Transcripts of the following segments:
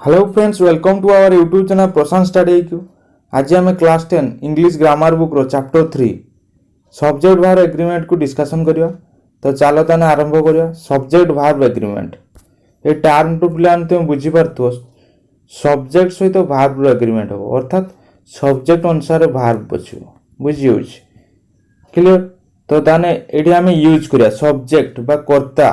Hello friends, welcome to our YouTube channel Prashant study Q. आज आम class 10 English grammar book रो chapter 3 subject verb agreement को discussion करिया। तो चलो ताने आरंभ करिया। सब्जेक्ट भार्ब एग्रीमेंट ये टर्म टू प्लान तुम बुझी पारथो। सब्जेक्ट सहित भार्ब रो एग्रीमेंट हो, अर्थात सब्जेक्ट अनुसार भार्ब बचिबो। बुझी होछि क्लियर? तो ताने एठी आमे यूज करिया सब्जेक्ट बा कर्ता।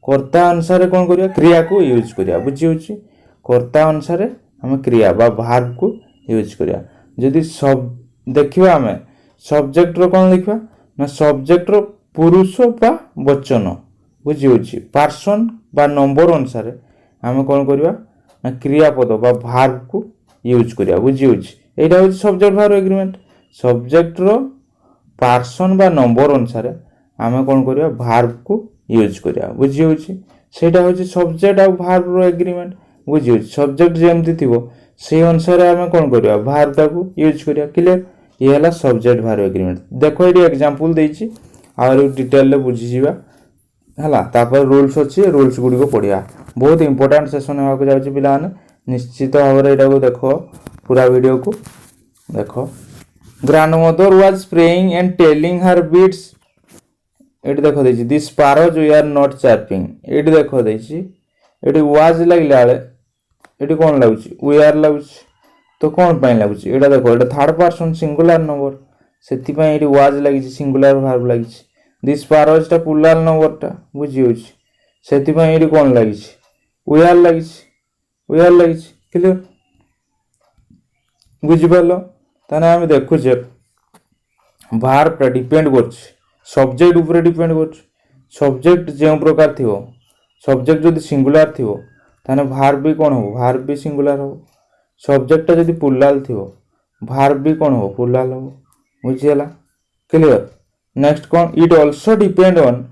कर्ता अनुसार कोन करिया? क्रिया को यूज करिया। बुझी होछि? कर्ता अनुसार आम क्रिया बा भार्ब को यूज करिया। जदि सब देखिबा आमे सब्जेक्ट रो कोन लिखबा ना सब्जेक्ट रो पुरुष बा वचन। बुझी होछि? पर्सन बा नंबर अनुसार आम कोन करिया ना क्रियापद बा भार्ब को यूज करिया। बुझी होछि? एटा होछि सब्जेक्ट भार्ब एग्रीमेंट। सब्जेक्ट रो पर्सन बा नंबर अनुसार आम कोन करिया भार्ब को यूज करिया। बुझी होछि? सेटा होछि सब्जेक्ट आ भार्ब रो एग्रीमेंट। बुझी होछि? सब्जेक्ट जेमति थिबो से अनुसार आम कोन करिया भार्ब टा को यूज करिया। क्लियर? ये हला सब्जेक्ट भार्ब एग्रीमेंट। देखो एडी एग्जांपल देइछि और डिटेल ले बुझी जिबा हला। तापर रूल्स अछि, रूल्स गुडी को पढिया। बहुत इंपोर्टेंट सेशन होवा को जाउछि पिला माने। निश्चित भाबरे एटा को देखो, पूरा वीडियो को देखो। Grandmother was praying and telling her beads. एटी देखो देछि this sparrows were not chirping. एटी देखो देछि एटी वाज लागला आले एटी कोन लागुछि? वी आर लागुछि। तो कोन पय लागुछि? एटा देखो, एटा थर्ड पर्सन सिंगुलर नंबर, सेति पय एटी वाज लागिछि, सिंगुलर वर्ब लागिछि। दिस स्पैरोज टा प्लुरल नंबर टा। बुझि होछि? सेति पय एटी कोन लागिछि? वी आर लागिछि। वी आर लागिछि। क्लियर? बुझि पालो? ताने हम देखुछे वर्ब टा डिपेंड करछि सब्जेक्ट ऊपर डिपेंड करछि। सब्जेक्ट जे प्रकार थिवो, सब्जेक्ट जदि सिंगुलर थिवो ताने वर्ब भी कोन हो? वर्ब भी सिंगुलर हो। सब्जेक्ट टा जदि प्लुरल थिवो वर्ब भी कोन हो? प्लुरल हो। बुझियला? क्लियर? नेक्स्ट कोन? It also depend on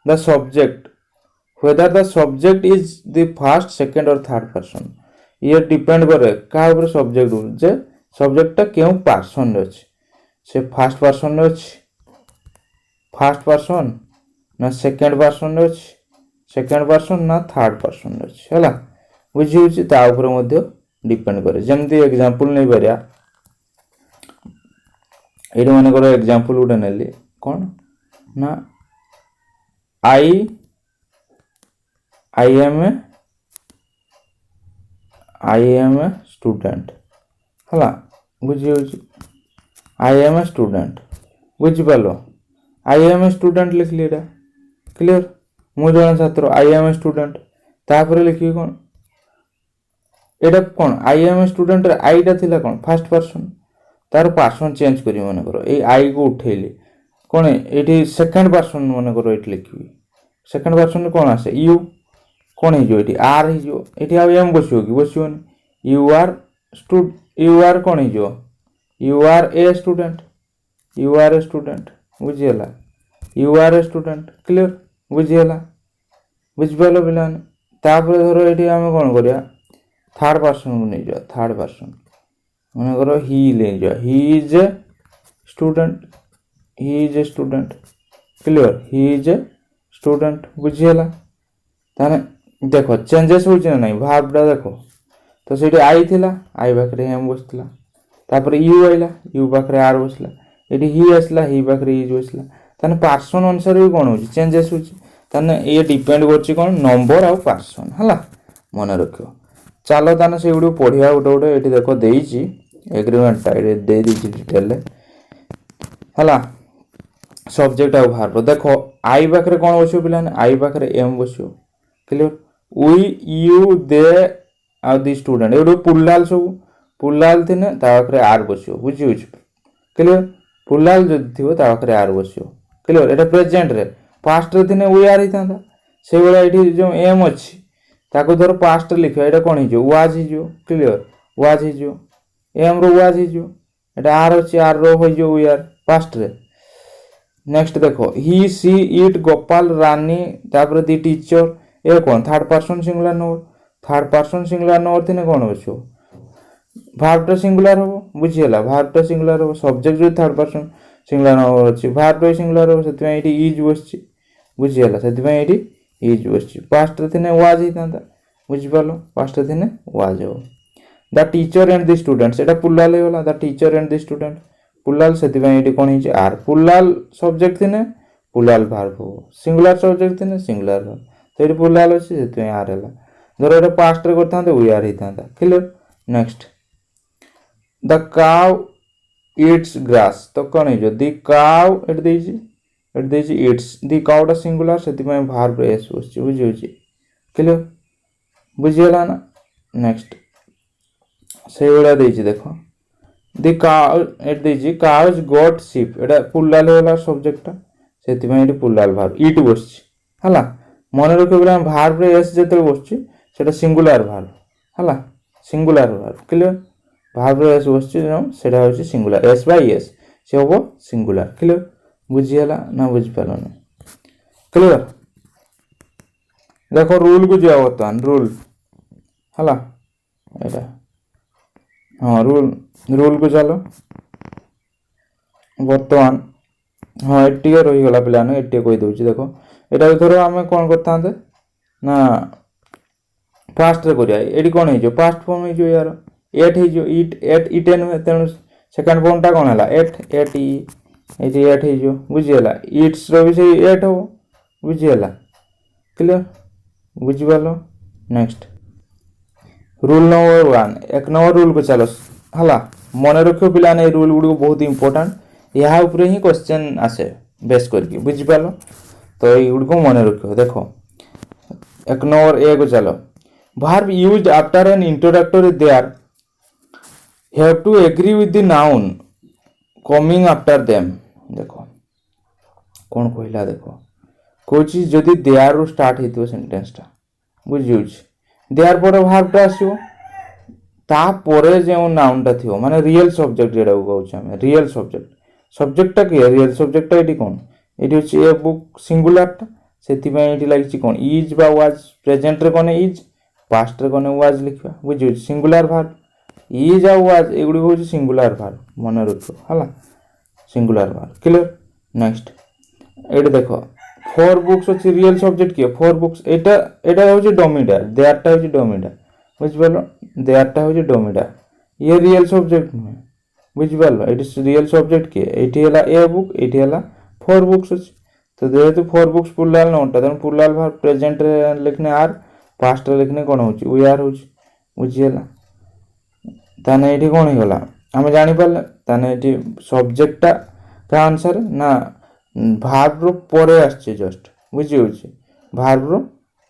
the subject whether the subject is the first, second or third person। ये डिपेंड करे का ऊपर? सब्जेक्ट जे सब्जेक्ट टा केउ पर्सन रे अछि। से फर्स्ट पर्सन रे अछि, फर्स्ट पर्सन ना सेकंड पर्सन रे अछि, सेकंड पर्सन ना थर्ड पर्सन रे अछि। हला? बुझि होछि? ता ऊपर मध्ये डिपेंड करे। जेमति एग्जांपल नै परिया, एडी माने करो एग्जांपल उडे नेली कोन ना I am a student। हला? बुझि होछि? I am a student। बुझि पालो? I am a student लिखली एटा। क्लियर? मु जण छात्र I am a student। तापर लिखि कोन? एटा कोन? I am a student रे I टा थिला कोन? First person. तार पर्सन चेंज करी माने करो ए I को उठेली कोन? एठी सेकंड पर्सन माने करो एठी लिखबी। सेकंड पर्सन कोन आसे? यू। कोन हे जो एठी? आर हे जो। एठी आ एम बसियो कि बसियोनी? यू आर कोन हे जो? You are a student. You are a student. बुझियला? You are a student. Clear? बुझियला? बुझिपालो पिलाने? तापर धरो एठी हम कोन करिया थर्ड पर्सन को नै जा। थर्ड पर्सन माने करो ही ले जा। He is a student. He is a student. Clear? He is a student. बुझियला? ताने देखो चेंजेस होछि ना नहीं? वर्ब दा देखो तो सेठी आई थिला, आई बाकरे एम बसला। तापर यू आइला, यू बाकरे आर बसला। एठी ही आसला, ही बाकरे इज बसला। ताने पर्सन अनुसार भी कोन होछि? चेंजेस होछि। ताने ये डिपेंड करछि कोन? नंबर आ पर्सन। हला? मने रखियो। चलो ताने से वीडियो पढिया गोटे एठी देखो देइछि एग्रीमेंट टा एठी दे दिछि डिटेल ले। हला? सब्जेक्ट आ वर्ब देखो आई बाकरे कोन बसियो पिलाने? आई बाकरे एम बसियो। क्लियर? वी यू दे आ दी स्टूडेंट एडो प्लुरल सब प्लुरल थिने ता बाकरे आर बसियो। बुझि होछि? क्लियर? प्लुरल जदि थिबो ता बाकरे आर बसियो। क्लियर? एटा प्रेजेंट रे। पास्ट रे थिने वी आर हितांदा। से बेला एठी जो एम अछि ताको धर पास्ट रे लिखो, एटा कोन हिजो? वाज हिजो। क्लियर? वाज हिजो। एम रो वाज हिजो। एटा आर अछि, आर रो हिजो वी आर पास्ट रे। नेक्स्ट देखो he she it Gopal Rani तापर दी टीचर ए कोन? Third person singular number. Third person singular number थिने कोन बसियो? वर्ब टा सिंगुलर हो। बुझियला? वर्ब टा सिंगुलर हो। सब्जेक्ट जो थर्ड पर्सन सिंगुलर नंबर अछि, वर्ब टा सिंगुलर हो। सेति एठी इज बसछि। बुझियला? सेति एठी इज बसछि। पास्ट रे थिने वाज हितांदा। बुझिपाल पास्ट थिने वाज हो the teacher and the student सेटा पुल्लाल होगला the teacher and the student plural से कौन है आर पुल्लाल सब्जेक्ट थिने पुल्लाल भार्ब हो सिंगुलर सब्जेक्ट थिने सिंगुलर भार्ब तो ये पुल्लाल अच्छे से आर है धर ये पास्ट रे करते वी आर होता clear next the cow eats grass तो कौन है the cow ate its the काउटा सिंगुलर से भार्ब एस बस बुझे क्लियर बुझीगला ना नेक्स्ट से भाया देख दी काउ एट देजी काउज गॉट शिप एटा पुल्लाल होगा सब्जेक्टटा से पुल्लाल भार्ब इट बस है मन रख भार्ब एस जो बस सिंगुलर भार्ब है सिंगुलर भार्ब क्लियर भार्ब एस बस से सिंगुलर एस बाय एस से हम सिंगुलर क्लियर बुझीगला ना बुझिपारन क्लियर देखो रूल को जाओ बर्तमान रूल है हाँ रूल को चलो बर्तमान हाँ एटी रहीगला पे एटी कहीदे देख यहाँ थोड़ा आम कौन करते ना फास्ट ये कौन हो पास्ट फॉर्म हो यार एट हो इट एट इटे नुहे तेणु सेकेंड फॉर्मटा कौन है एट एट ये एट हो बुझीगला इट्स भी से एट हम बुझीगला क्लियर बुझिपाल नेक्स्ट रूल नंबर 1 एक नंबर रूल को चलो है मन रख पे रूल गुड़ बहुत इंपोर्टेंट यहाँ उपरे ही क्वेश्चन आसे बेस करके बुझिपाल तो युड़ को मन रख देख एक नंबर ए को चलो verb used after an introductory there have to agree with the noun coming after them देखो कौन कहला देखो कोई चीज जदि देयर रो स्टार्ट हेतो सेंटेंस टा बुझियो देयर पर verb टा आसीओ ता परे जे नाउन टा थियो माने रियल सब्जेक्ट जेडा कहू हम रियल सब्जेक्ट टा के रियल सब्जेक्ट टा एटी कोन एटी होची ए बुक सिंगुलर टा सेति पय एटी लागिची कोन इज बा वाज प्रेजेंट रे कोन इज पास्ट रे कोन वाज लिखबा बुझियो सिंगुलर वर्ब इज आ वाज एगुडी होची सिंगुलर वर्ब मन रखो हला सिंगुलर वर्ब क्लियर नेक्स्ट एटी देखो फोर बुक्स होची रियल सब्जेक्ट के फोर बुक्स एटा होची डोमिडा देयर टा होची डोमिडा बुझिपालो देयर टा होची डोमिडा ये रियल सब्जेक्ट नुहे बुझिपालो एटी रियल सब्जेक्ट के एटी हला ए बुक एटी हला फोर बुक्स होची तो जेहेतु फोर बुक्स पुल्लाल नोटा तन पुल्लाल वर्ब प्रेजेंट रे लिखने आर पास्ट रे लिखने कोन होची वी आर होची बुझियला ताने एटी कोन हेगला हम जानि पाले ताने एटी सब्जेक्ट टा का आंसर ना भार्ब रो परे आछे जस्ट बुझियो भार्ब रो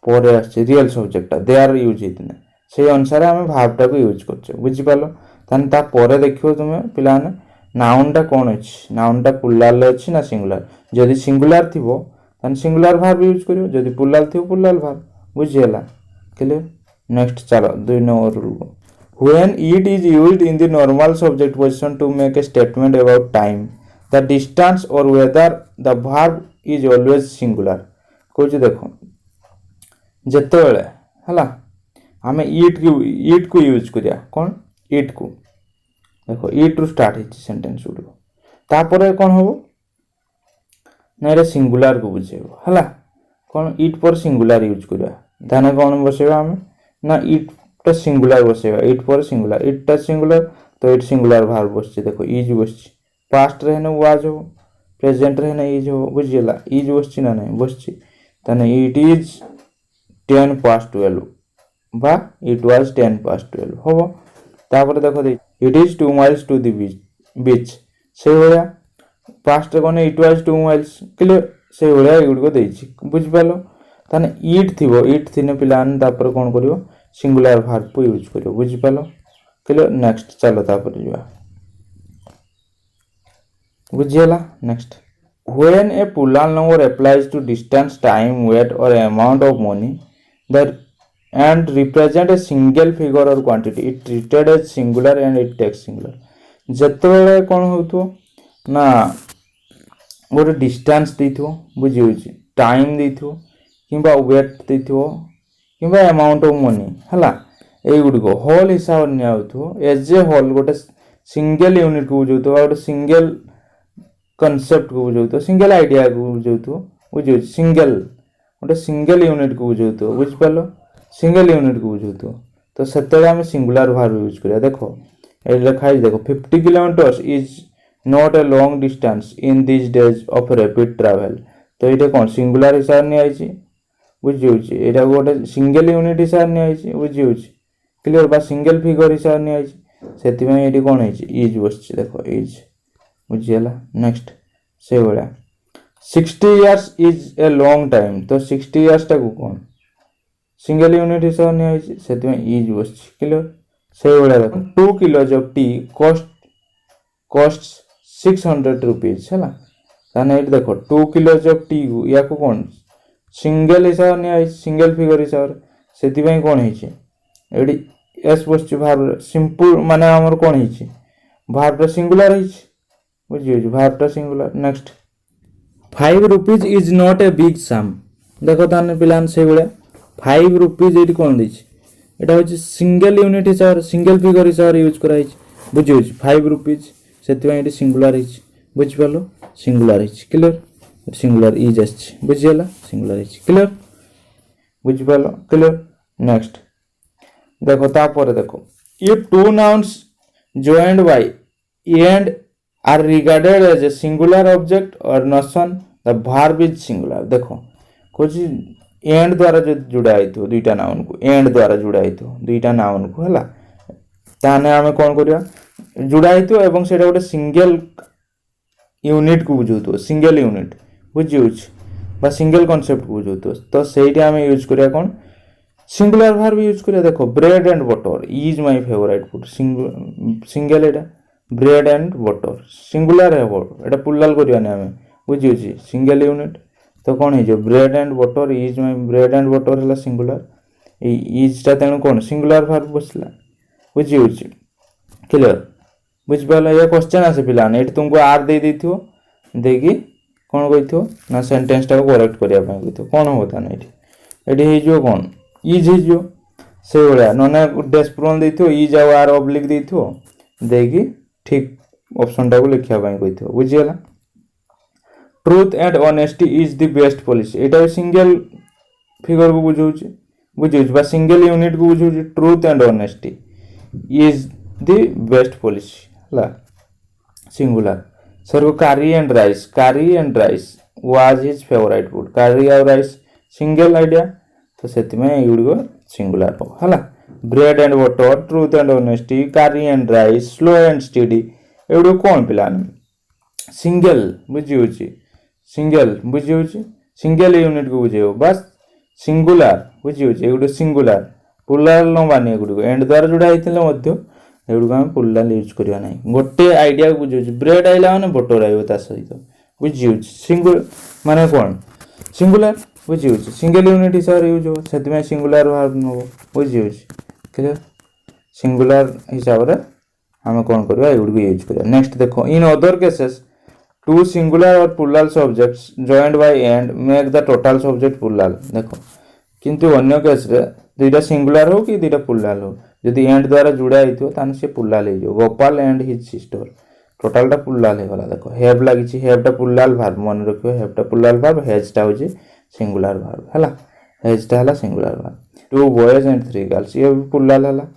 परे आछे रियल सब्जेक्ट टा दे आर यूज हितने से अनुसार हम भार्ब टा को यूज करछे बुझि पालो ताने ता परे देखियो तुमे पिलाने नाउन टा कोन अछि नाउन टा पुल्लाल अछि ना सिंगुलर जदि सिंगुलर थिबो ताने सिंगुलर भार्ब यूज करियो जदि पुल्लाल थिबो पुल्लाल भार्ब बुझियला क्लियर नेक्स्ट चलो 2 number rule when it is used in the normal subject position to make a statement about time the distance or whether the verb is always singular कुछ देखो जते बेले हला हमें इट को यूज करिया कोन it को देखो इट रु स्टार्ट हिच सेंटेंस उडो तापरे कोन होबो ना रे सिंगुलर को बुझेबो हला कोन इट पर सिंगुलर यूज करिया धाने कोन बसेबा हम ना इट टा सिंगुलर बसेबा इट पर सिंगुलर इट टा सिंगुलर तो इट सिंगुलर वर्ब बसछि देखो इज बसछि पास्ट रे न वाज हो प्रेजेंट रे न इज हो बुझियला इज बसछि ना नहीं बसछि तने इट इज 10 past 12 बा इट वाज 10 past 12 होबो तापर देखो दे it is 2 miles to the beach से होया पास्ट रे कोन इट वाज 2 miles क्लियर से होया इगुड को देछि बुझ पालो ताने इट थिबो इट थिने पिलान तापर कोन करियो सिंगुलर वर्ब को यूज करियो बुझ पालो क्लियर नेक्स्ट चलो तापर जुआ बुझियला next when a plural number applies to distance time weight or amount of money that and represent a single figure or quantity it treated as singular and it takes singular जतबेले कोन होतो ना गोटे distance देथो बुझि होछि time देथो किबा वेट देथो किबा अमाउंट ऑफ मनी हला ए गुडको होल हिसाब ने आउथो एज ए होल गोटे सिंगल यूनिट को बुझौतो गोटे सिंगल कॉन्सेप्ट को बुझौतो सिंगल आइडिया को बुझौतो बुझियो सिंगल गोटे सिंगल यूनिट को बुझौतो बुझ पालो सिंगल यूनिट को बुझाउथो तो सेते आम सिंगुलर वर्ब यूज करिया देखो ए लिखा है देखो 50 kilometres is not A long distance in this days of rapid travel तो ये कौन सिंगुलर हिसाब नहीं आई बुझी एटा गोटे सिंगल यूनिट हिसाब नहीं आई बुझी क्लियर बा सिंगल फिगर हिसाब नहीं आई से ये कौन है इज बस देखो इज बुझीगला नेक्स्ट से भाया 60 years is a long time तो 60 इयर्स टाक कौन सिंगल यूनिट हिसाब नहीं आई से इज बस क्लियर से भाया देखो 2 kilos of T cost 600 rupees है ताने देखो 2 किलोज ऑफ टी या को कौन सिंगल हिसाब नहीं आई सिंगल फिगर हिसाब से कौन है एस बस भार्ब सिंपल माने हमर कौन है भार्ब सिंगुलर है बुझी verb singular next 5 rupees is not a big sum देखो ताने पिलान से भाया 5 रुपीज ये कौन देछि एटा होछि सिंगल यूनिट हिसाब सिंगल फिगर हिसाब यूज करा है बुझी 5 रुपीज से सिंगुलर है बुझी पालो सिंगुलर है क्लियर सिंगुलर इज आछि बुझीगला सिंगुलर है क्लियर बुझी पालो क्लियर नेक्स्ट देखो तापर देखो ये two nouns joined by and are regarded as a singular object or notion the verb is singular देखो कुछ एंड द्वारा जो जुड़ा है तो दुईटा नाउन को एंड द्वारा जुड़ा है तो दुईटा नाउन को हला ताने आमे कोन करिया जुड़ा है तो एवं सेटा गोटे सिंगल यूनिट को बुझो तो सिंगल यूनिट बुझिउछ बा सिंगल कांसेप्ट को बुझो तो सेटा आमे यूज करिया कोन सिंगुलर वर्ब यूज करिया देखो bread and butter is my favourite food single Etah bread and butter singular है वर्ड एटा प्लुरल करिया ने हमें बुझिउछि सिंगल यूनिट तो कौन है जो bread and butter is my bread and butter हला सिंगुलर इज ता तेनु कौन सिंगुलर वर्ब बसला बुझिउछि क्लियर बुझ पाला ये क्वेश्चन आसे पिला ने एट तुमको आर दे देथियो देगी कौन कहिथियो ना सेंटेंस टा को करेक्ट करिया पय कहिथियो कौन होता नै एटी हे जो कौन इज हे जो से बळा नने डैश प्रोन देथियो इज आर ऑब्लिक देथियो देगी ठीक ऑप्शन टा को लिखिया पय कहिथियो बुझियला truth and honesty is the best policy एटा सिंगल फिगर को बुझौछि बा सिंगल यूनिट को बुझौछि truth and honesty is the best policy हला singular sir curry and rice was his favorite food curry और rice सिंगल आइडिया तो सेति में एगुडो सिंगुलर हो हला bread and butter truth and honesty curry and rice slow and steady एगुडो कोन प्लान सिंगल बुझिउछि सिंगल यूनिट को बुझेओ बस सिंगुलर बुझिउछि एगुडो सिंगुलर प्लुरल न माने एगुडो एंड द्वारा जुड़ा हितले मध्य एगुडो हम प्लुरल यूज करिया नै गोटे आइडिया को बुझिउछि ब्रेड आइला माने बटर आइबो ता सहित बुझिउछि सिंगल माने कोन सिंगुलर बुझिउछि सिंगल यूनिट हिसाब यूज हो सेति में सिंगुलर वर्ब न हो बुझिउछि क्लियर सिंगुलर हिसाब रे हम कोन करबा एगुडो यूज करिया नेक्स्ट देखो in other cases two singular और plural subjects joined by and make the total subject plural देखो किंतु अन्य केस रे दुईटा सिंगुलर हो कि दुईटा प्लुरल हो यदि एंड द्वारा जुड़ा हितो तान से प्लुरल हे जो Gopal and his sister total टा प्लुरल हे गला देखो हैव लागिछि हैव टा प्लुरल वर्ब मन रखियो हैव टा प्लुरल वर्ब हैज टा होजे सिंगुलर वर्ब हला हैज टा हला singular verb two boys and three girls ये प्लुरल हला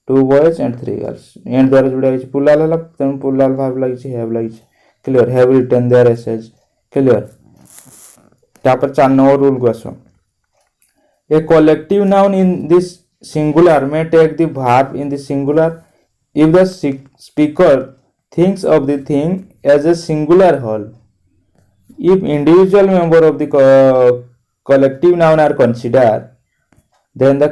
two boys and three girls and द्वारा जुड़ा हिछि प्लुरल हला तन प्लुरल वर्ब लागिछि हैव लागिछि clear have written their essays clear तापर 4 नंबर रूल को आसो a collective noun in this singular may take the verb in the singular if the speaker thinks of the thing as a singular whole if individual member of the collective noun are considered then the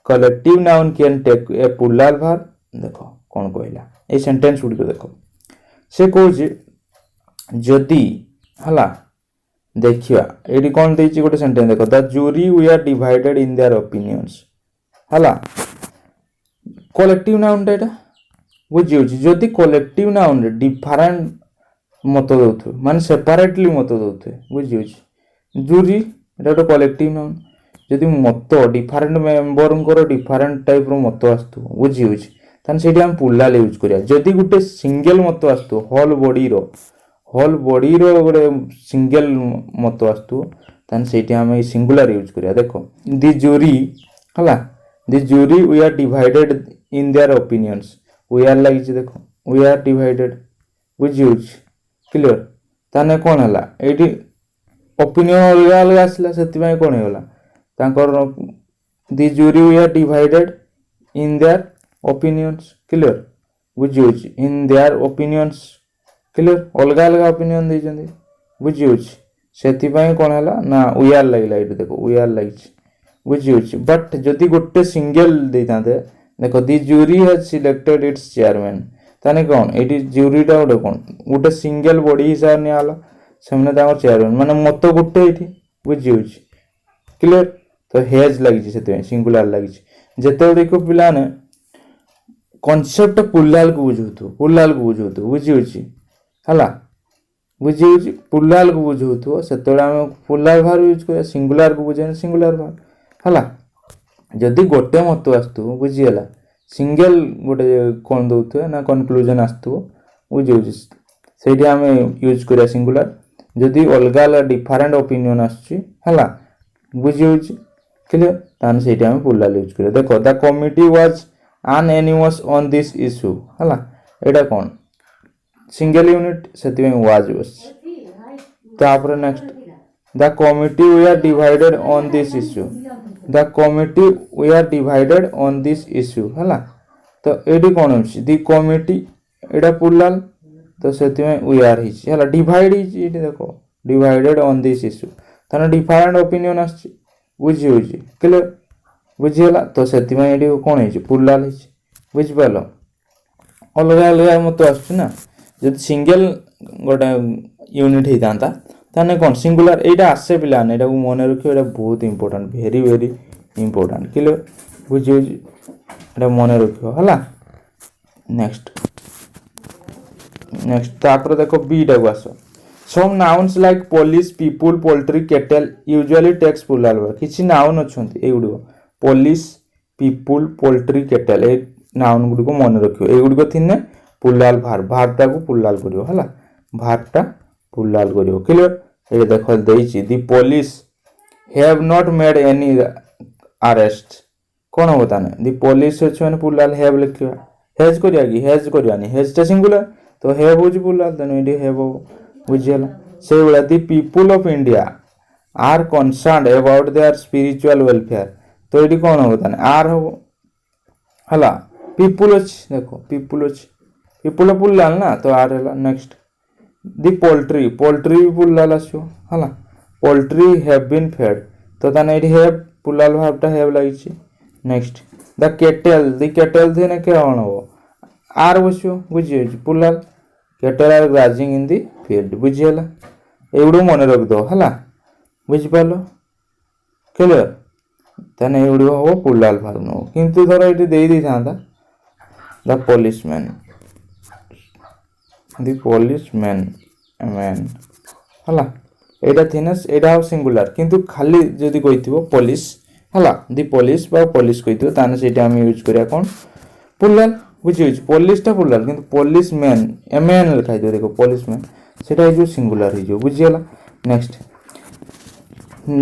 collective noun can take a plural verb देखो कौन कहला a sentence गुडी को देखो से कहूची जदि हला देखिया AD कोन देछि गोटे सेंटेंस देखो the jury we are divided in their opinions हला कलेक्टिव नाउन एटा बुझिउछि जदि कलेक्टिव नाउन रे डिफरेंट मत दउथु माने सेपरेटली मत दउथु बुझिउछि जूरी एटा तो कलेक्टिव नाउन जदि मत डिफरेंट मेंबरंकर डिफरेंट टाइप रो मत आस्तु बुझिउछि तन सेठी हम प्लुरल यूज करिया जदि गुटे सिंगल मत आस्तु होल बॉडी रो गोटे सिंगल मत आस्तु तन सेठी हम सिंगुलर यूज करिया देखो दी जूरी हला the jury we are divided in their opinions we are लगी देखो वी आर डिवाइडेड बुझी क्लियर ताने कौन है ये ओपिनियन अलग अलग आसला से कौन होगा तांकर the jury we are divided in their opinions clear बुझी इन देयर ओपिनियंस क्लियर अलग अलग ओपिनियन देइछन्ती बुझी से कौन है ना वी आर लगे ये देखो वी आर लगी बुझी बट जदि गोटे सिंगल देता देखो the jury has selected its chairman ताने कौन ये जूरीटा गोटे कौन गोटे सिंगल बॉडी हिसाब नि आला सेमने चेयरमैन माने मत गोटे ये बुझी क्लियर तो हेज लगी से सिंगुलर लगी जिते देखो पिलाने कॉन्सेप्ट पुल्लाल को बुझौतु बुझी हला बुझी पुल्लाल को बुझौतु से पुल्लाल भार यूज कर सिंगुलर को बुझे सिंगुलर भार हला जदि गोटे मत आसतु बुझीगला सिंगल गोटे कौन दौथे ना कनक्लूजन आसतु बुझे से आम यूज करिया सिंगुलर जदि अलग अलग डिफरेंट ओपिनियन आसला बुझी क्लियर तान से आम पुल्लाल यूज करिया देखो the committee was unanimous on this issue हला एटा कौन सिंगल यूनिट से वाज बस तापर next the committee we are divided on this issue the committee we are divided on this issue हला तो ये कौन होछि दी कमिटी एटा पुल्लाल तो से वी आर हिछि हला डिवाइड हिछि ये देखो डिवाइडेड ऑन दिस इश्यू ताना डिफरेंट ओपिनियन आछि बुझी क्लियर बुझीगला तो से कौन हिछि पुल्लाल हिछि बुझि पालो अलग अलग मत आछि ना जदि सिंगल गोटे यूनिट होता ताने कौन सिंगुलर एटा आसे पिलाने एटा मन रखियो एटा बहुत important very very important clear बुझी एटा मन रखियो हला नेक्स्ट तापर देखो बी टा आस some nouns like police people poultry cattle usually takes plural verb किछि नाउन अछंती ए गुडो पुलिस पीपुल पोल्ट्री केटल ए नाउन गुडको मन रखियो ए गुडको थिने पुल्लाल भार्बटा को पुल्लाल करियो हला भार्बटा पुल्लाल करियो क्लियर ये देखो देइछि the police have not made any arrest कौन हो ताने दी पुलिस अछि माने पुल्लाल हैव लिखियो हैज करिया कि हैज करियानी हैज टा सिंगुलर तो हैव होछि पुल्लाल तने इडी हैव बुझियला से वाला the people of India are concerned about their spiritual welfare तो इडी कौन हो ताने आर हो हला पीपल अछि देखो पीपल अछि पीपल पुल्लाल ना तो आर हला नेक्स्ट दी पोल्ट्री पुल्लाल आसो हला पोल्ट्री हैव बीन फेड तो ताने इडी हैव पुल्लाल भाबटा हैव लागिछि नेक्स्ट द केटल देने के कौन हो आर बसियो बुझियो plural cattle are grazing in the field बुझियला एउडो मन रख दो हला बुझि पालो क्लियर ताने एउडो हो पुल्लाल भाब नो किंतु धर इडी देई दी थांदा द पुलिसमैन मैन हला एटा थिनस एटा सिंगुलर किंतु खाली जदी कहिथिबो पुलिस हला दी पुलिस बा पुलिस कहिथिबो ताने सेटा हम यूज करिया कोन पुल्लाल बुझि पुलिस टा पुल्लाल किंतु पुलिस मैन एमएन लिखाइ दो देखो पुलिस मैन सेटा जो सिंगुलर हिजो बुझियला नेक्स्ट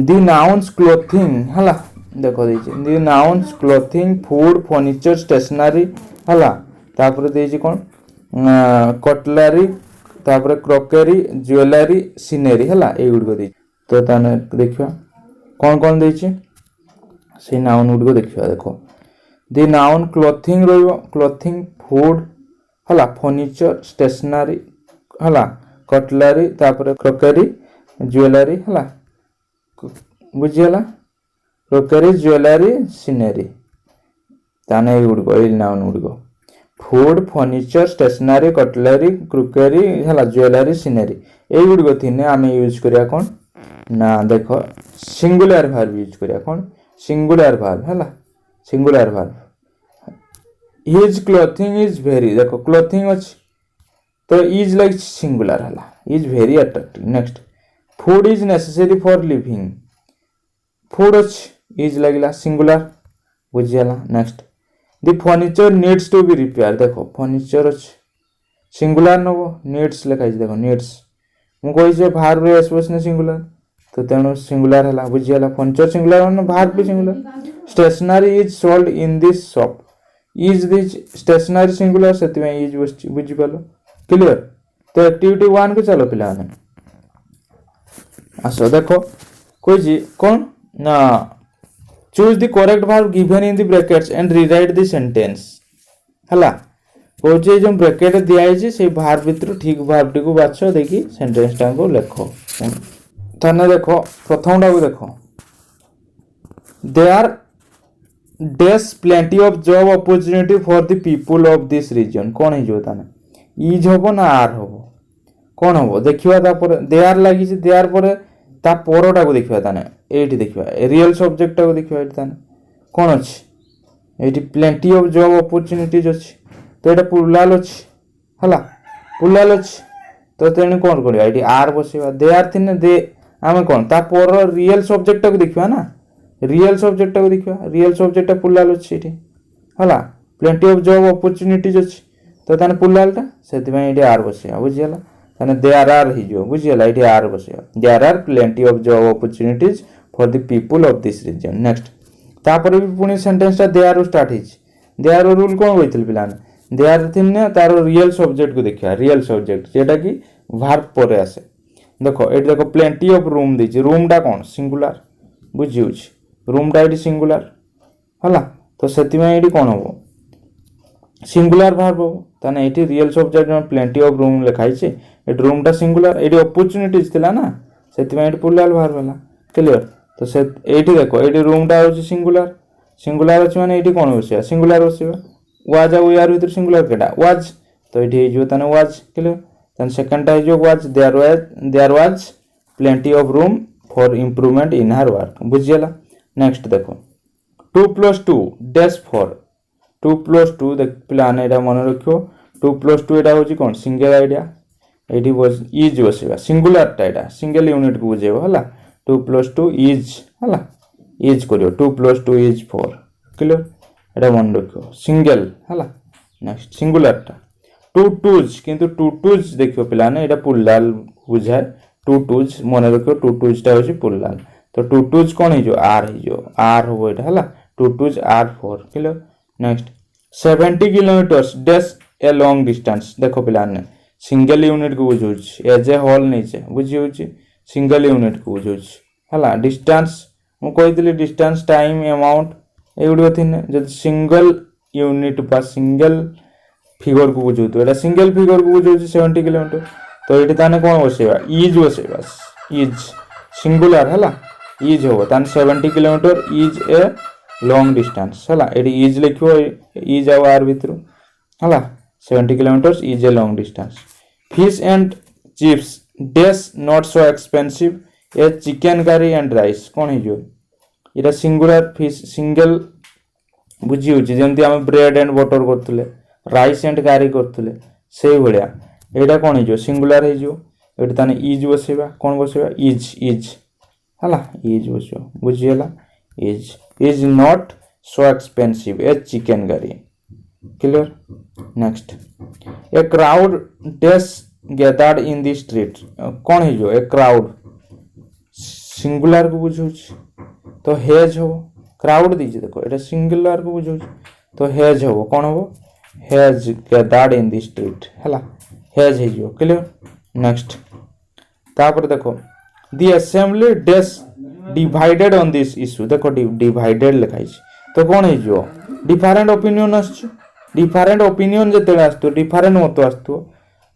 दी नाउन्स क्लोथिंग हला देखो देछि the nouns clothing food furniture stationery हला तापर देछि कोन कटलरी तापर क्रॉकरी ज्वेलरी सीनरी हला ए गुड दे तो ताने देखियो कौन देछि से नाउन गुड देखियो देखो दी नाउन क्लोथिंग रहिबो क्लोथिंग फूड हला फर्नीचर स्टेशनरी हला कटलरी तापर क्रॉकरी ज्वेलरी हला बुझियला क्रॉकरी ज्वेलरी सीनरी ताने ए गुड नाउन गुड food furniture stationery cutlery crockery हला ज्वेलरी सीनरी ए गुड थिने आम यूज करिया कोन ना देखो सिंगुलर वर्ब यूज करिया कोन सिंगुलर वर्ब हला singular verb his clothing is very देखो क्लोथिंग अछि तो इज लाइक सिंगुलर हला is very attractive next food is necessary for living food अछि इज लागला सिंगुलर बुझियला next the furniture needs to be repair देखो furniture अछि सिंगुलर नबो नीड्स लिखाइ देखो नीड्स मु कहि जे भार रे एसबस ने सिंगुलर तो तेणु सिंगुलर है बुझीगला फर्निचर सिंगुलर मान वर्ब भी singular stationery is sold in this shop is this stationery singular से इज बस बुझी पालो क्लियर। तो एक्टिविटी 1 को चलो पिला आसो देखो कोई कौन ना choose the correct verb given in the brackets and rewrite the sentence हला कोचे जो ब्रैकेट दिया है से वर्ब भितर ठीक वर्ब टी को बाछ देखि सेंटेंस टा को लिखो तने देखो प्रथमटा को देखो दे आर डेस plenty of job opportunity for the people of this region कौन है जो ताने इज होबो ना आर होबो कौन होबो देखिबा ता पर दे आर लागि जे दे आर पर ता परटा को देखिबा ताने एठी देखिबा रियल सब्जेक्ट टा को देखिबा एठी ताने कौन अछि एठी प्लेंटी ऑफ जॉब अपॉर्चुनिटीज अछि तो एटा पुलाल अछि हला पुलाल अछि तो तेने कौन करिया एठी आर बसेबा दे आर थिने दे आमे कौन ता पर रियल सब्जेक्ट टा को देखिबा ना रियल सब्जेक्ट को देखिबा रियल सब्जेक्ट पुलाल अछि एठी हला प्लेंटी ऑफ जॉब अपॉर्चुनिटीज अछि तो ताने पुलालटा सेति में एठी आर बसिया बुझियला ताने देयर आर हि जो बुझियला एठी आर बसिया there are plenty of job opportunities for the people of this region next तापर भी पुनी सेंटेंस ता देयर स्टार्ट हिज देयर रूल कोन होइतिल पिलाने देयर थिने तार रियल सब्जेक्ट को देखिया रियल सब्जेक्ट जेटा कि वर्ब पर आसे देखो एठी देखो plenty of room these room टा कोन सिंगुलर बुझिउछ रूम टा एटी सिंगुलर हला तो सेति में एटी कोन हो सिंगुलर वर्ब हो ताने एटी रियल सब्जेक्ट में प्लेंटी ऑफ रूम लिखाई छे एटी रूम टा सिंगुलर एटी अपॉर्चुनिटीज थिला ना सेति में एटी पुलाल वर्ब होला क्लियर तो से एटी देखो एटी रूम टा हो सिंगुलर सिंगुलर अछि माने एटी कोन होसिया सिंगुलर होसिबा वाज आ वी आर भीतर सिंगुलर केटा वाज तो एटी जो ताने वाज क्लियर देन सेकंड टा जो was there was plenty of room for improvement in her work बुझियला नेक्स्ट देखो 2 + 2 डैश 4 2 + 2 देख प्लान एटा मन रखियो 2 + 2 एटा होची कोन सिंगल आइडिया एटी बस इज बसेबा सिंगुलर टा एटा सिंगल यूनिट को बुझेबो हला 2 + 2 इज हला इज करियो 2 + 2 इज 4 क्लियर एटा मन रखियो सिंगल हला नेक्स्ट सिंगुलर टा 2 2s किंतु 2 2s देखियो प्लान एटा पुल्लाल बुझाय 2 2s मन रखियो 2 2s टा होची पुल्लाल तो 2 2s कौन है जो आर हो एटा हला 2 2s are 4 clear next 70 kilometres dash a long distance देखो पिलाने सिंगल यूनिट को बुझुछ एज ए होल नै छे बुझिउछ सिंगल यूनिट को बुझुछ हला डिस्टेंस मु कहितली डिस्टेंस टाइम अमाउंट एउडो थिने जद सिंगल यूनिट बा सिंगल फिगर को बुझु तो एटा सिंगल फिगर को बुझुछ 70 किलोमीटर तो एटी ताने कोन बसेबा इज सिंगुलर हला इज हो तान 70 kilometre is a long distance हला एटी इज लिखो इज आवर भीतर हला 70 kilometre is a long distance fish and chips dash not so expensive a chicken curry and rice कोन है जो एटा सिंगुलर फिश सिंगल बुझी होची जेंति हम ब्रेड एंड बटर करथले राइस एंड करी करथले सेही भलिया एटा कोन है जो सिंगुलर है जो एटी ताने इज बसेबा कोन बसेबा इज हला इज बसो बुझियला is not so expensive a chicken curry clear next a crowd dash gathered in the street कौन है जो ए क्राउड सिंगुलर को बुझुछ तो हेज हो क्राउड दीजिए देखो एटा सिंगुलर को बुझुछ तो हेज हो कौन हो hedge gathered in the street हला हेज है जो क्लियर नेक्स्ट तापर देखो The assembly dash divided on this issue देखो divided लिखाई तो कौन है जो डिफरेंट ओपिनियन आछ डिफरेंट ओपिनियन जते आस्तो डिफरेंट मत आस्तो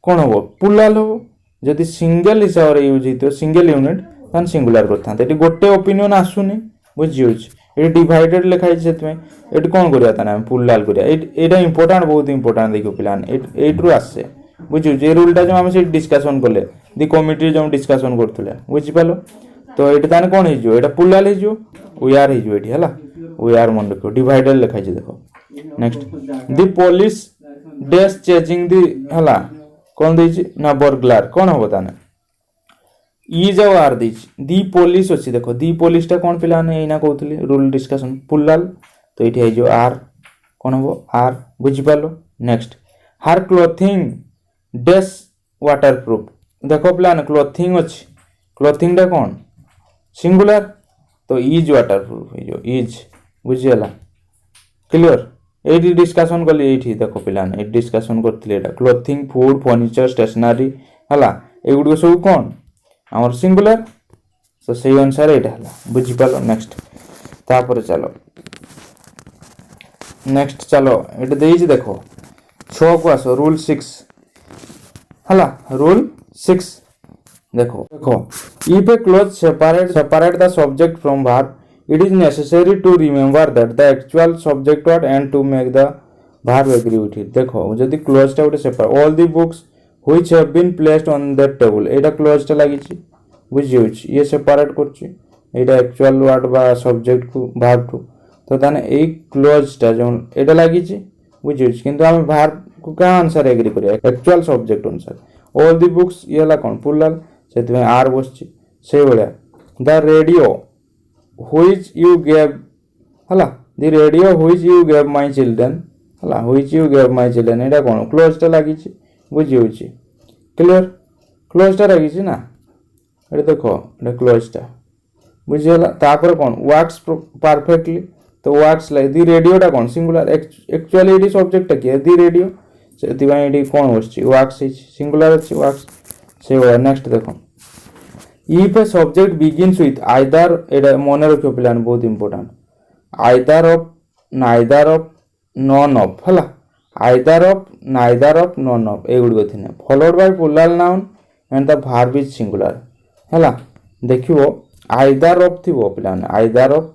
कौन हो पुलाल हो जदि सिंगल हिसाब रे यूज हितो सिंगल यूनिट तन सिंगुलर करथा एटी गोटे ओपिनियन आसुनी बुझिउछ एटी डिवाइडेड लिखाई सेतमे एटी कोन करिया ताना पुलाल करिया एटा इंपोर्टेंट बहुत इंपोर्टेंट देखो प्लान एटरू आसे बुझिउछ ए रूलटा जो हम से डिस्कशन करले दी कमिटी जो डिस्कशन करथले बुझि पालो तो एटी ताने कोन हिजो एटा पुलाल हिजो वी आर हिजो एटी हला वी आर मन रखो डिवाइडेड लिखाई छै देखो next the police dash chasing the हला कोन दै छै ना बर्गलर कोन हो ताने इज आर दै छै दी पुलिस अछि देखो दी पुलिस टा कोन पिलाने एना कहथले रूल डिस्कशन पुलाल तो एटी हिजो आर कोन हो आर बुझि पालो नेक्स्ट हर क्लोथिंग डैश वाटरप्रूफ देखो प्लान क्लोथिंग अछि क्लोथिंग टा कोन सिंगुलर तो इज वाटर प्रूफ हो इज बुझीगला क्लियर ये डिस्कसन कली ये देख पे डिस्कसन करते क्लोथिंग फूड फर्निचर स्टेशनरी है एगुड़ सब कौन आमर सिंगुलर तो से अनुसार यहाँ बुझीपाल नेक्स्ट तापर चलो नेक्स्ट चलो ये देख 6 को आस रूल 6 है रूल 6 देखो देखो if A close separate the subject from verb it is necessary to remember that the actual subject word and to make the verb agree with it देखो जदि क्लोज टा गोटे separate all the books which have been placed on that table Etah close टा लागि छि बुझि होछि ये सेपरेट करछि एटा एक्चुअल वर्ड बा सब्जेक्ट को verb टू तो ताने ए क्लोज टा जो एटा लागि छि बुझि होछि किंतु हम verb को का आंसर एग्री करिया एक्चुअल सब्जेक्ट अनुसार all the books ये ला कोन पुल्लाल सेति आर बसछि से बळिया the radio which you gave हला the radio which you gave my children हला which you gave my children Etah cone close टा लागि छि बुझि होछि क्लियर क्लोज टा लागि छि ना एटा देखो एटा क्लोज टा बुझि होला तापर कोन वर्क्स परफेक्टली तो वर्क्स लाइक the radio टा कोन सिंगुलर एक्चुअली एटी सब्जेक्ट टा के the radio सेति बाय एटी कोन होछि वर्क्स सिंगुलर अछि वर्क्स से हो नेक्स्ट देखो if a subject begins with either एटा मने रखियो प्लान बहुत important either of neither of none of हला either of neither of none of ए गुड थिने followed by plural noun and the verb is singular हला देखियो either of थिबो प्लान either of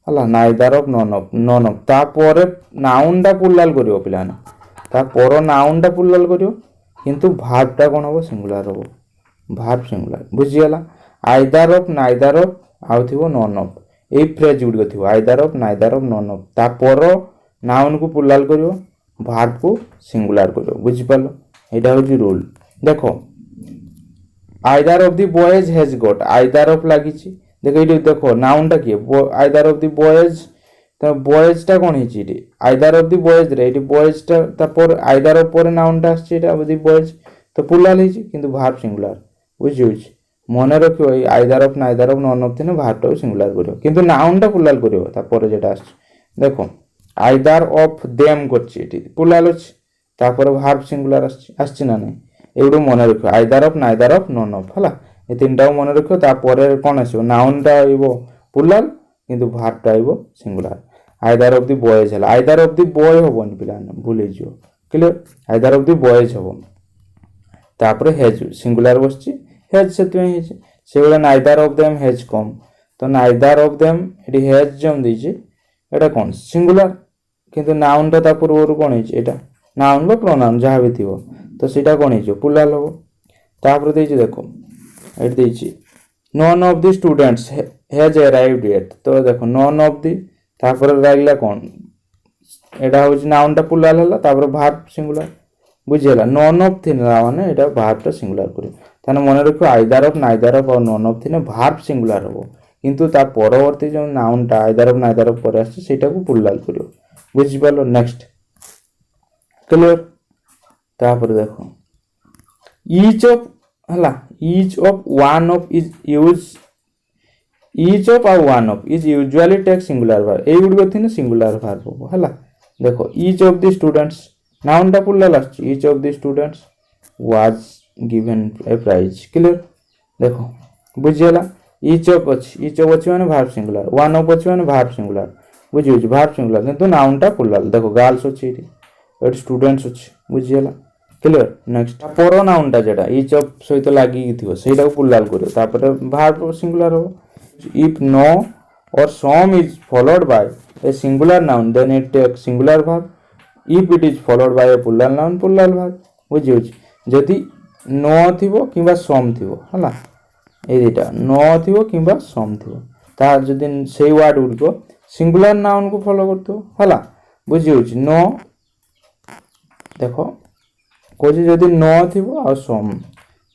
हला neither of none of ता परे noun टा plural करियो प्लान ता पर noun टा plural करियो किंतु verb टा कोन हो सिंगुलर हो verb singular बुझियला either of neither of आउ थिबो none of ए फ्रेज गुड थिबो either of neither of none of ता पर नाउन को पुलाल करियो verb को सिंगुलर करियो बुझि पालो एटा होची रूल देखो either of the boys has got either of लागि छि देखो एटी देखो नाउन टा की either of the boys तो boys टा कोन हिची रे either of the boys रे एटी boys टा ता पर either of पर नाउन टा आछि एटा the boys तो पुलाल हिची किंतु verb सिंगुलर बुझियोछि मने रखियो either of neither of none of थिने verb टा सिंगुलर करियो किंतु नाउन टा पुलाल करियो ता पर जेटा आछ देखो either of them करछि एटी पुलाल अछि ता पर verb सिंगुलर आछि ना नै एगुडो मने रखियो either of neither of none of हला ए तीनटा मने रखियो ता पर कोन आछो नाउन टा आइबो पुलाल किंतु verb टा आइबो singular either of the boys हला either of the boy होबोनी पिलान भूली जियो clear either of the boys होबो ता पर हैज सिंगुलर बसछि हैज से बेला neither of them has come तो नाइदर ऑफ देम एटी हैज जम दिछि एटा कोन सिंगुलर किंतु नाउन ता ता पूर्व कोन हिछि एटा नाउन बा प्रोनाउन जहा भी थिबो तो सेटा कोन हिछि पुलाल हो तापर देछि देखो एट देछि none of the students has arrived yet तो देखो नॉन ऑफ द तापर लागला कोन एटा होछि नाउन ता पुलाल हला तापर verb सिंगुलर बुझियला नॉन ऑफ थिना माने एटा verb ता सिंगुलर करियो ताने मने रखो either of neither of और none of थिने verb सिंगुलर हो किंतु ता परवर्ती जो नाउन टा either of neither of पर आछे सेटा को पुलाल करियो बुझि पालो नेक्स्ट क्लियर तापर देखो each of हला each of one of is use each of or one of is usually take singular verb ए गुड थिने सिंगुलर verb हो हला देखो each of the students noun टा पुलाल आछे each of the students was given a prize clear देखो बुझियला each of अछि माने verb singular one of अछि माने verb singular बुझियो verb singular किंतु नाउन टा पुलाल देखो गर्ल्स अछि एट स्टूडेंट्स अछि बुझियला क्लियर नेक्स्ट पर नाउन टा जेटा each of सहित लागि थिबो सेटा को पुलाल करियो तापर verb singular हो if no or some is followed by a singular noun then it takes singular verb if it is followed by a plural noun plural verb बुझियो जदि नो थिबो किबा सम थिबो हला ए दिटा नो थिबो किबा सम थिबो ता जदि सेई वर्ड गुड को सिंगुलर नाउन को फॉलो करतो हला बुझियो नो देखो कोजि जदि नो थिबो आ सम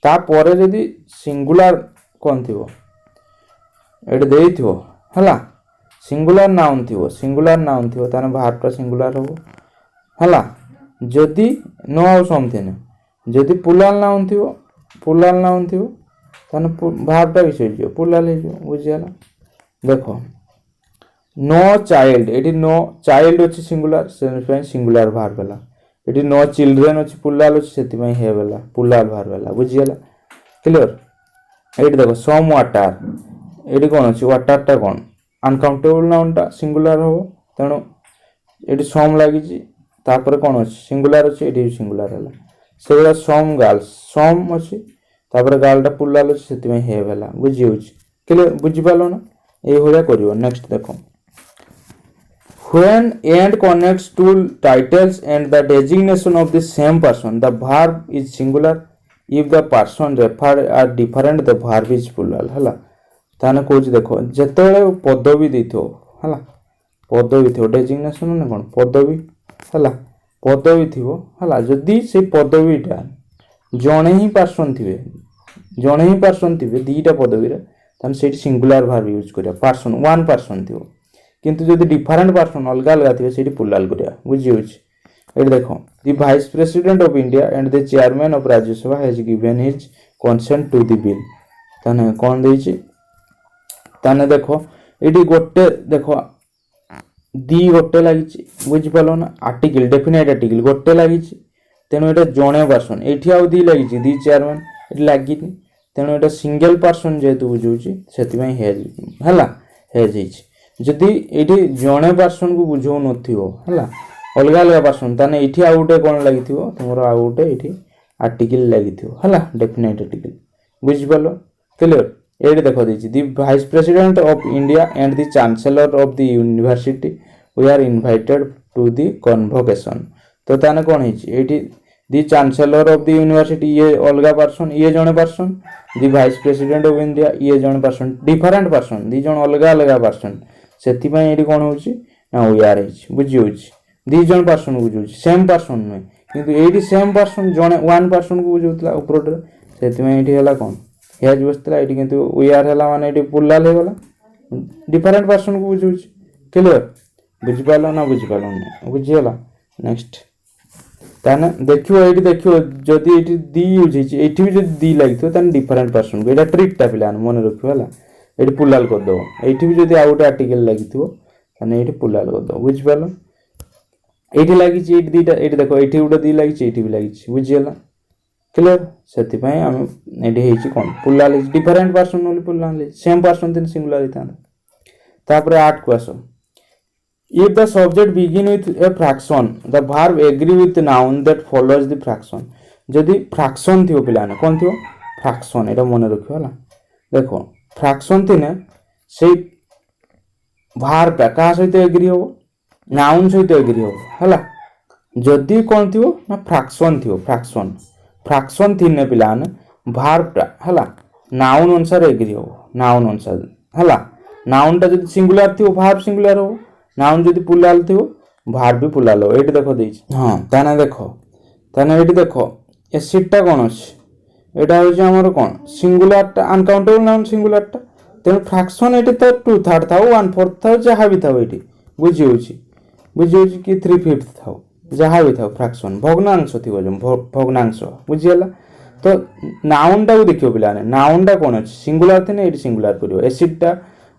ता परे जदि सिंगुलर कोन थिबो एड देई थिबो हला सिंगुलर नाउन थिबो ताने verb टा सिंगुलर हो हला जदि नो आ सम थिने जदि पुलाल नाउन थिबो ताने भार्बटा किस हो प्लुराल हो बुझीगला देख नो चाइल्ड एटी नो चाइल्ड अच्छे सिंगुलर से सिंगुलर भार्ब है ये नो चिल्ड्रेन अच्छे प्लुराल अच्छे से हे वाला प्लुराल भार्ब है बुझीगला क्लियर ये देख सम वाटर ये कौन अच्छे वाटरटा कौन अनकाउंटेबल नाउनटा सिंगुलर हम तेणु ये सम लगी कौन अच्छे सिंगुलर अच्छे ये सिंगुलर है से सम गर्ल्स सम अच्छे गार्लटा प्लुराल अच्छे से हे वाला बुझी हो क्लियर बुझीपाल ना ये कर नेक्स्ट देख when and connects to titles and the designation of the same person the verb is singular if the person referred are different the verb is plural हला ताने कोच देखो जेतेबेले पदवी देथो हला पदवी थो डेजिग्नेशन ने कोन पदवी हला पदवी थिवो हला जदी से पदवीटा जणे ही पर्सन थिबे दीटा पदवी रे ताने सेठी सिंगुलर वर्ब यूज करिया पर्सन वन पर्सन थिवो किंतु जदि डिफरेंट पर्सन अलग अलग थे सीटी प्लुराल करिया बुझी होछि ये देखो the vice president of India and the chairman of Rajya Sabha has given his consent to the bill ताने कोन देछि ताने देखो एटी गोटे देखो दी गोटे लागिछि बुझी पालो ना आर्टिकल डेफिनेट आर्टिकल गोटे लागिछि तेनु एटा जणे पर्सन एठी आउ दी लागिछि दी चेयरमैन एटी लागिनि तेनु एटा सिंगल पर्सन जेतु बुझुछि सेति में हैज हला हैज हिज जदि ये जड़े पर्सन को बुझौ ना अलग अलग पर्सन ताने ये आउ गोटे कौन लगी तुम आउ गोटे ये आर्टिकल लगी है डेफिनेट आर्टिकल बुझिपाल क्लियर ये देख the the vice president of India and the chancellor of the university we are invited to the convocation तो ताने कौन है the chancellor of the university ये अलग पर्सन ये जड़े person the vice president of India ये जड़े पर्सन डिफरेंट पर्सन दी जन अलग अलग पर्सन से कौन हो वी आर बुझी हो दी जन पर्सन को बुझे सेम पर्सन नुहे किंतु ये सेम पर्सन जड़े वन पर्सन को बुझाला उपरोटे से कौन हेज बसला ये किंतु वी आर है माने प्लुराल हो गला डिफरेंट पर्सन को बुझे क्लियर बुझिपाल ना बुझिपाल बुझीगला नेक्स्ट ताने देखियो ये देखियो जदि ये दी यूज ये भी जो दी लगे डिफरेंट पर्सन को यहाँ ट्रिकटा पिला मन रखियो है ये प्लुराल करदे ये भी जो आउ गोटे आर्टिकल लगी ये प्लुराल करदे बुझिपाल ये लगी दीटा ये देख ये गोटे दी लगी ये भी लगी बुझीगला क्लियर से आम ये कौन प्लुराल डिफरेंट पर्सन बोली प्लुराल सेम पर्सन दिन सिंगुलर होता है आठ को आस if the subject begin with a fraction the verb agree with the noun that follows the fraction जदि fraction थियो पिलाने कौन थियो fraction एटा मन रखियो होला देखो fraction थिने से verb का सहित एग्री हो noun सहित एग्री हो होला जदि कौन थियो ना fraction थियो fraction थिने पिलाने verb टा होला noun अनुसार एग्री हो noun अनुसार होला noun टा जदि सिंगुलर थियो verb सिंगुलर हो नाउन जदि प्लुराल थी भार्ब भी प्लुराल हो ये देख दी हाँ ताने देखो ताने ये देखो एसिडटा कौन अच्छे यहाँ हूँ आमर कौन सिंगुलरटा अनकाउंटेबल नाउन सिंगुलरटा तेणु फ्रैक्शन ये तो 2/3 था 1/4 था जहाँ भी था ये बुझी हो कि 3/5 था जहाँ भी था फ्रैक्शन भग्नांश थी भग्नांश बुझीगला तो नाउनटा को देखियो पिलाने नाउनटा कौन अच्छे सिंगुलर थे ये सिंगुलर कर एसिडटा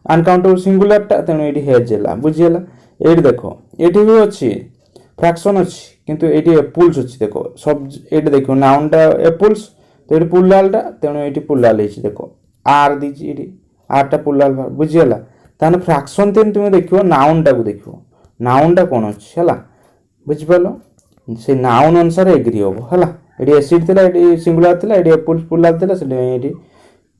अनकाउंटेबल सिंगुलरटा तेणु ये हेज है बुझीगला ये देख ये भी अच्छी फ्रैक्शन अच्छी किंतु ये एप्पल्स अच्छी देखो सब ये देखो नाउनटा एप्पल्स तो ये प्लुरालटा तेणु ये प्लुराल देखो आर दी आरटा प्लुराल बुझीगला ताने फ्रैक्शन तेन तुम देखो नाउनटा को देखो नाउनटा कौन अच्छी है बुझिपाल से नाउन अनुसार एग्री हम है ये एसिड थी ये सिंगुलर थी ये एप्पल्स प्लुराल थी से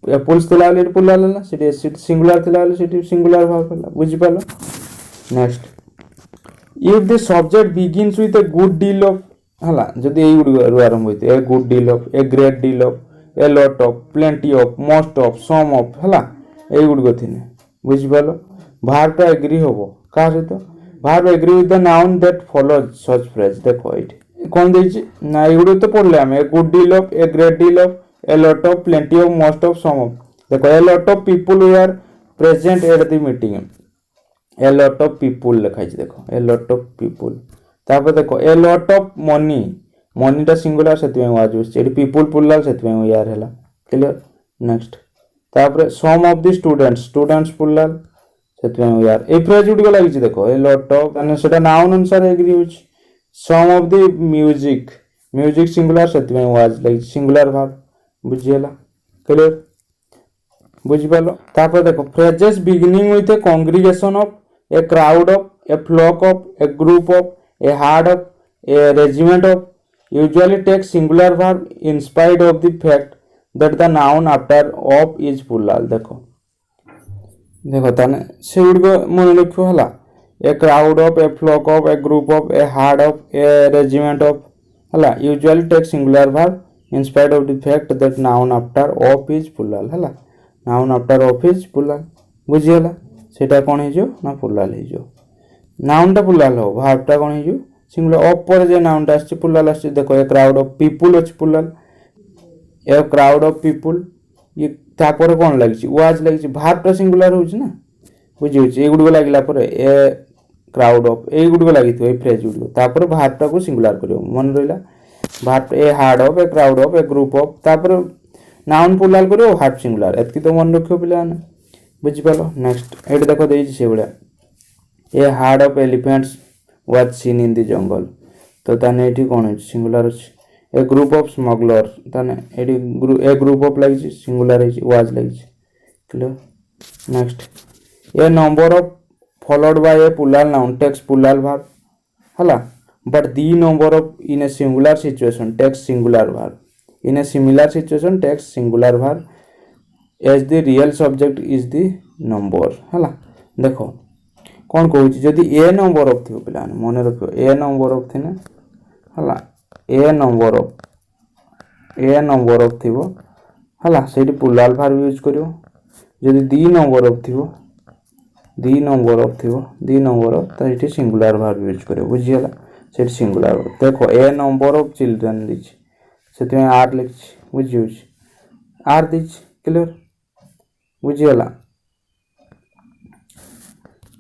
एप्पल्स थिला वाले प्लुराल है से एसिड सिंगुलर थिला वाले से सिंगुलर भाव है बुझिपाल next if the subject begins with a good deal of हला जदि एई गुड आरंभ होइते a good deal of a great deal of a lot of plenty of most of some of हला एई गुड गथिने बुझिपाल भार्ब टा एग्री होबो का सहित verb agree with the noun that follows such phrase देखो एठी कोन देछि ना एई गुड तो पढले हम ए good deal of a great deal of a lot of plenty of most of some of देखो a lot of people were present at the meeting a lot of people लिखा है देखो a lot of people तापर देखो a lot of money money टा singular सेति में was उस एडी people प्लुराल सेति में यार हैला क्लियर नेक्स्ट तापर some of the students plural से we are a phrase good लगी देख ए लॉट ऑफ माने सेटा नाउन अनुसार एग्री हो some of the music singular से वाज लगी सिंगुलर वर्ब बुझीला क्लियर बुझिपाल तापर देखो phrases beginning with a congregation of a crowd of a flock of a group of a herd of a regiment of usually take singular verb in spite of the fact that the noun after of is plural देखो ताने से गुड़ मन रख है a crowd of a flock of a group of a herd of a regiment of है usually take singular verb in spite of the fact that noun after of is plural है noun after of is plural बुझीगला सेटा कौन हो ना plural हो नाउनटा plural हो वर्बटा कौन हो सिंगुलर ऑफ पर जे नाउनटा आछे प्लुराल आछे देखो ए क्राउड ऑफ पीपल अछि plural A crowd of people ये तापर कौन लगी वाज लगी भार्बटा सिंगुलर हो ना बुझी होछि ए गुड लागला पर ए क्राउड ऑफ ए गुड लगी ए फ्रेज गुड तापर भार्बटा को सिंगुलर करियो मन रहिला verb A herd of a crowd of a group of तापर नाउन प्लुराल करियो भार्ब सिंगुलर एतकी तो मन रखियो पिला ने बुझी पालो नेक्स्ट एट देखो देछि से बडा ए herd of elephants was seen in the jungle तो ताने एठी कोन है सिंगुलर अछि ए ग्रुप ऑफ स्मगलर ताने एठी ए ग्रुप ऑफ लगी सिंगुलर है वाज लगी clear next a number of followed by a plural noun takes plural verb हला but the number of in a singular situation takes singular verb in a similar situation takes singular verb as the real subject is the number हला देखो कौन कहूँ जदि ए number of थी पे मन रख ए नंबर ऑफ थी है ए नंबर ऑफ थी है से प्लुराल वर्ब यूज करियो जदि दी नंबर ऑफ तो ये सिंगुलर वर्ब यूज करियो बुझीगला से सिंगुलर वर्ब देखो ए नंबर ऑफ चिल्ड्रेन दीची से आर लिखी बुझी आर दीची क्लियर बुझीगला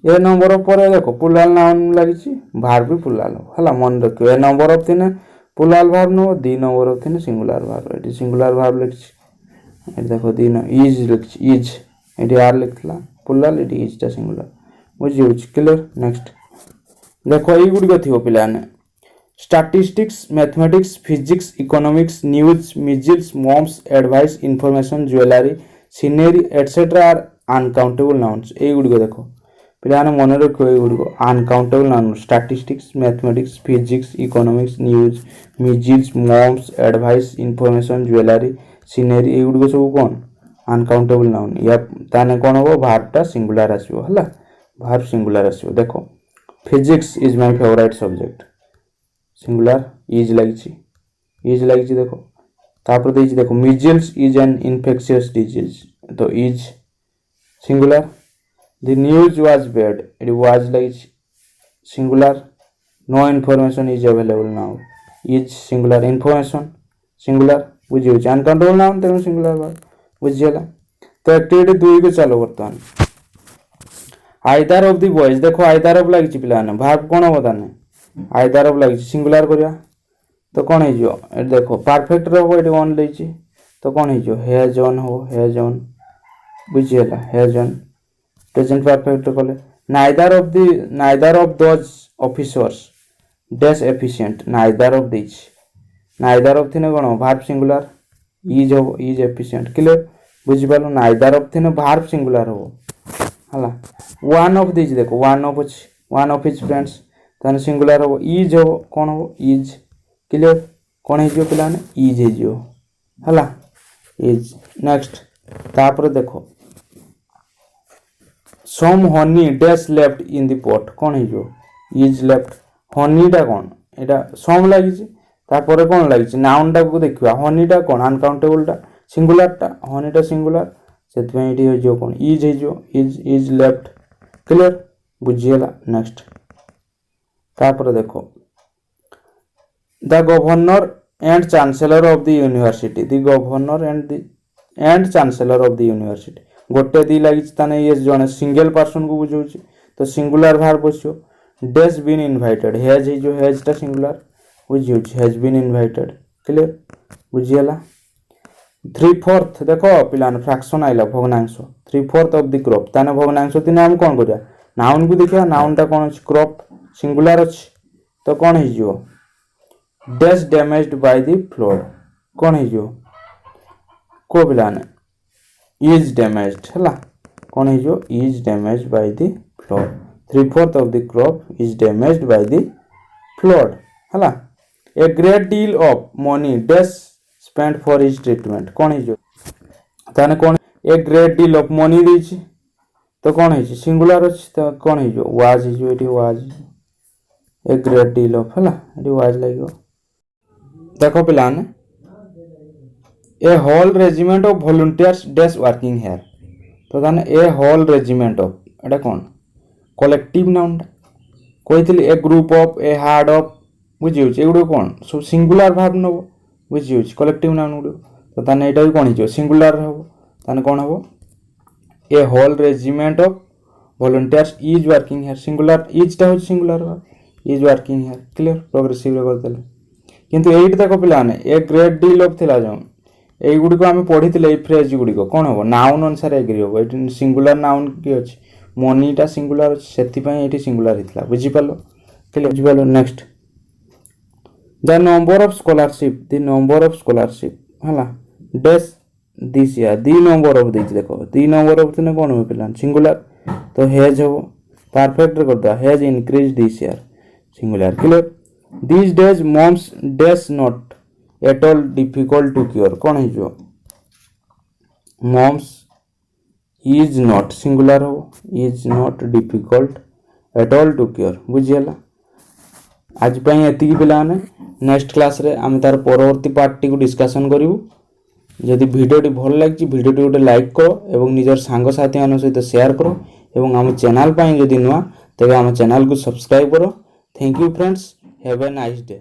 ए नंबर ऑफ पर देखो प्लुराल नाउन लगी वर्ब भी प्लुराल है मन रखियो ए नंबर ऑफ थिने plural verb no the number of थिने सिंगुलर वर्ब एटी सिंगुलर वर्ब लिखी देखो दी नो इज लिखी इज एटी आर लिखला प्लुराल एटी इज टा सिंगुलर बुझी होछि क्लियर नेक्स्ट देखो ई गुड थियो पिला ने statistics mathematics physics economics news musics mumps advice information jewellery scenery etcetera are uncountable nouns ए गुड देखो पिलाने मन रखो गुड़िक uncountable noun statistics mathematics physics economics news musics mumps advice information jewellery scenery ए गुड़िक सब कौन अनकाउंटेबल नाउन या ताने कौन हम वर्बटा सिंगुलर आसो है वर्ब सिंगुलर आसो देखो physics is my favourite subject singular is लगी देखो तापर देछि देखो measles is an infectious disease तो is singular The news was bad. It was like singular. No information is available now. Is singular. Information singular. बुझी होछि uncountable noun तेनु singular verb बुझियला तो एक्टिविटी 2 को चलो वर्तमान आइदर ऑफ द बॉयज देखो either of लगी पिला ने वर्ब कोन हो ताने आइदर ऑफ लगी सिंगुलर करिया तो कोन हे जो ए देखो परफेक्ट रो एटी ऑन लेछि तो कोन हे जो हैज ऑन बुझियला हैज ऑन प्रेजेंट परफेक्ट कले neither of those officers dash efficient neither of this neither of थिने कोन verb singular is efficient clear बुझि पालो नाइदर ऑफ थिने वर्ब सिंगुलर हो हला वन ऑफ दिस देखो वन ऑफ हिज फ्रेंड्स तने सिंगुलर हो इज हो कोन हो इज क्लियर कोन हे जो पिलाने इज हे जो हला इज नेक्स्ट तापर देखो some honey dash left in the pot कौन है जो इज लेफ्ट हनीटा कौन एटा सम लगी तापर कौन लगी नाउनटा को देखिबा हनीटा कौन अनकाउंटेबलटा सिंगुलरटा हनीटा सिंगुलर सेतमे एटी हो जो कौन इज है जो इज लेफ्ट क्लियर बुझियला नेक्स्ट तापर देखो the governor and chancellor of the university the governor and chancellor of the university गोटे दी लगी ताने ये जने सिंगल पर्सन को बुझौछि तो सिंगुलर वर्ब बसियो डैश बीन इनवाइटेड हैज जो हैज टा सिंगुलर बुझियो हैज बीन इनवाइटेड क्लियर बुझियला 3/4 देखो पिलाने फ्रैक्शन आइला भग्नांश 3/4 ऑफ द क्रॉप ताने भग्नांश दिन हम कोन करिया नाउन को देखिया नाउन टा कोन अछि क्रॉप सिंगुलर अछि तो कोन हि जो dash damaged by the flood कोन हि जो को पिलाने इज डैमेज्ड हला कोन हि जो is damaged by the flood 3/4 of the crop is damaged by the flood हला a great deal of money dash spent for his treatment कोन हि जो ताने कोन a great deal of money दैछि तो कोन हि सिंगुलर अछि तो कोन हि जो वाज हि जो एटी was a great deal of हला एटी वाज लागो देखो पिलाने a whole regiment of volunteers dash working here तो ताने ए होल रेजिमेंट ऑफ एटा कोन कलेक्टिव नाउन कहितली a group of a herd of बुझियो एगुडो कोन सब सिंगुलर वर्ब नबो बुझियो कलेक्टिव नाउन गुडो तो ताने एटा भी कोन हिजो सिंगुलर हबो ताने कोन हबो a whole regiment of volunteers is working here singular is टा हो singular verb is working here clear progressive रे कर देले किंतु एइट देखो पिलाने ए ग्रेट डील ऑफ थिला जो एई गुडी को हम पढिथिले ए फ्रेज गुडी को कोन हबो नाउन अनुसार एग्री हबो एटी सिंगुलर नाउन की अछि मनी टा सिंगुलर अछि सेति पय एटी सिंगुलर हितला बुझि पालो क्लियर बुझि पालो next the number of scholarship हला dash this year the number of this देखो the number of तने कोन हो पिलान सिंगुलर तो हैज हो परफेक्ट कर दो has increase this year singular clear these days moms dash not at all difficult to cure कोन है जो moms is not सिंगुलर हो is not difficult at all to cure बुझियला आज पई एति पिलाने नेक्स्ट क्लास रे हम तार परवर्ती पार्ट टी को डिस्कशन करिवु जदि वीडियो टी भल लागछि वीडियो टी गोटे लाइक करो एवं निजर सांग साथी मानन सहित शेयर करो एवं हम चैनल पई जदि नुआ तबे हम चैनल को सब्सक्राइब करो thank you friends have a nice day.